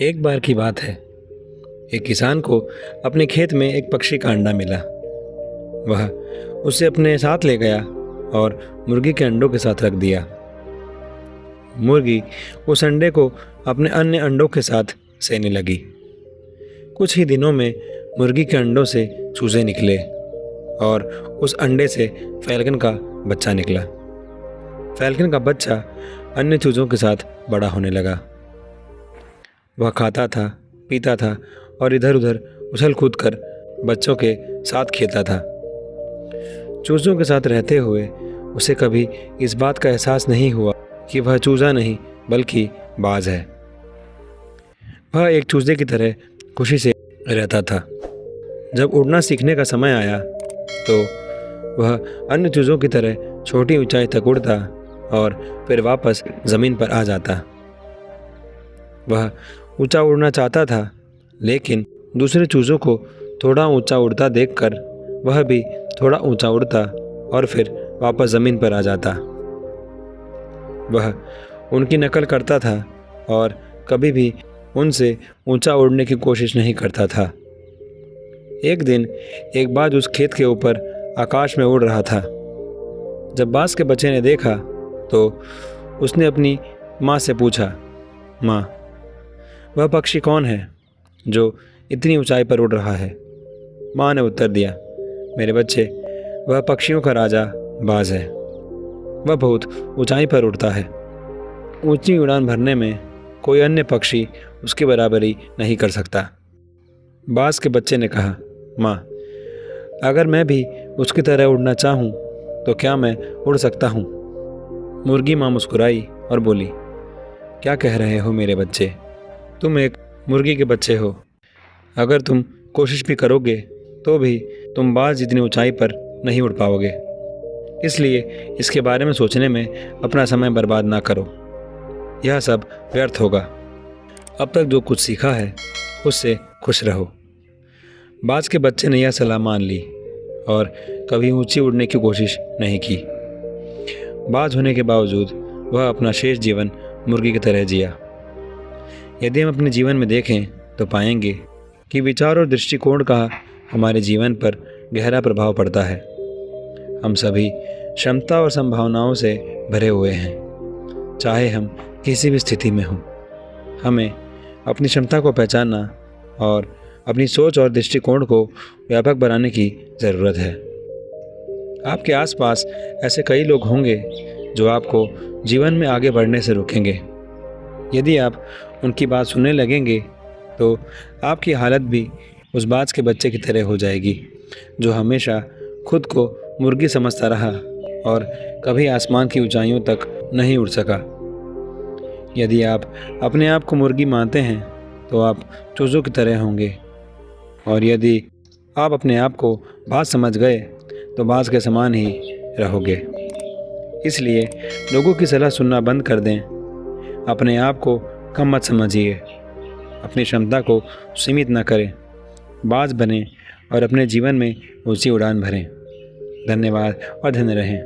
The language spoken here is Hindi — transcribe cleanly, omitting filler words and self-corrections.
एक बार की बात है। एक किसान को अपने खेत में एक पक्षी का अंडा मिला। वह उसे अपने साथ ले गया और मुर्गी के अंडों के साथ रख दिया। मुर्गी उस अंडे को अपने अन्य अंडों के साथ सेने लगी। कुछ ही दिनों में मुर्गी के अंडों से चूजे निकले और उस अंडे से फैल्कन का बच्चा निकला। फैल्कन का बच्चा अन्य चूजों के साथ बड़ा होने लगा। वह खाता था, पीता था और इधर उधर उछल कूद कर बच्चों के साथ खेलता था। चूजों के साथ रहते हुए उसे कभी इस बात का एहसास नहीं हुआ कि वह चूजा नहीं बल्कि बाज है। वह एक चूजे की तरह खुशी से रहता था। जब उड़ना सीखने का समय आया तो वह अन्य चूजों की तरह छोटी ऊंचाई तक उड़ता और फिर वापस ज़मीन पर आ जाता। वह ऊंचा उड़ना चाहता था, लेकिन दूसरे चूजों को थोड़ा ऊंचा उड़ता देखकर वह भी थोड़ा ऊंचा उड़ता और फिर वापस ज़मीन पर आ जाता। वह उनकी नकल करता था और कभी भी उनसे ऊंचा उड़ने की कोशिश नहीं करता था। एक दिन एक बाज उस खेत के ऊपर आकाश में उड़ रहा था। जब बाज के बच्चे ने देखा तो उसने अपनी माँ से पूछा, माँ, वह पक्षी कौन है जो इतनी ऊंचाई पर उड़ रहा है? माँ ने उत्तर दिया, मेरे बच्चे, वह पक्षियों का राजा बाज है। वह बहुत ऊंचाई पर उड़ता है। ऊंची उड़ान भरने में कोई अन्य पक्षी उसकी बराबरी नहीं कर सकता। बाज के बच्चे ने कहा, माँ, अगर मैं भी उसकी तरह उड़ना चाहूँ तो क्या मैं उड़ सकता हूँ? मुर्गी माँ मुस्कुराई और बोली, क्या कह रहे हो मेरे बच्चे? तुम एक मुर्गी के बच्चे हो। अगर तुम कोशिश भी करोगे तो भी तुम बाज जितनी ऊंचाई पर नहीं उड़ पाओगे। इसलिए इसके बारे में सोचने में अपना समय बर्बाद ना करो। यह सब व्यर्थ होगा। अब तक जो कुछ सीखा है उससे खुश रहो। बाज के बच्चे ने यह सलाह मान ली और कभी ऊंची उड़ने की कोशिश नहीं की। बाज होने के बावजूद वह अपना शेष जीवन मुर्गी की तरह जिया। यदि हम अपने जीवन में देखें तो पाएंगे कि विचार और दृष्टिकोण का हमारे जीवन पर गहरा प्रभाव पड़ता है। हम सभी क्षमता और संभावनाओं से भरे हुए हैं, चाहे हम किसी भी स्थिति में हों। हमें अपनी क्षमता को पहचानना और अपनी सोच और दृष्टिकोण को व्यापक बनाने की ज़रूरत है। आपके आसपास ऐसे कई लोग होंगे जो आपको जीवन में आगे बढ़ने से रोकेंगे। यदि आप उनकी बात सुनने लगेंगे तो आपकी हालत भी उस बाज के बच्चे की तरह हो जाएगी जो हमेशा खुद को मुर्गी समझता रहा और कभी आसमान की ऊंचाइयों तक नहीं उड़ सका। यदि आप अपने आप को मुर्गी मानते हैं तो आप चूजों की तरह होंगे, और यदि आप अपने आप को बाज समझ गए तो बाज के समान ही रहोगे। इसलिए लोगों की सलाह सुनना बंद कर दें। अपने आप को कम मत समझिए। अपनी क्षमता को सीमित न करें। बाज बनें और अपने जीवन में ऊंची उड़ान भरें। धन्यवाद और धन्य रहें।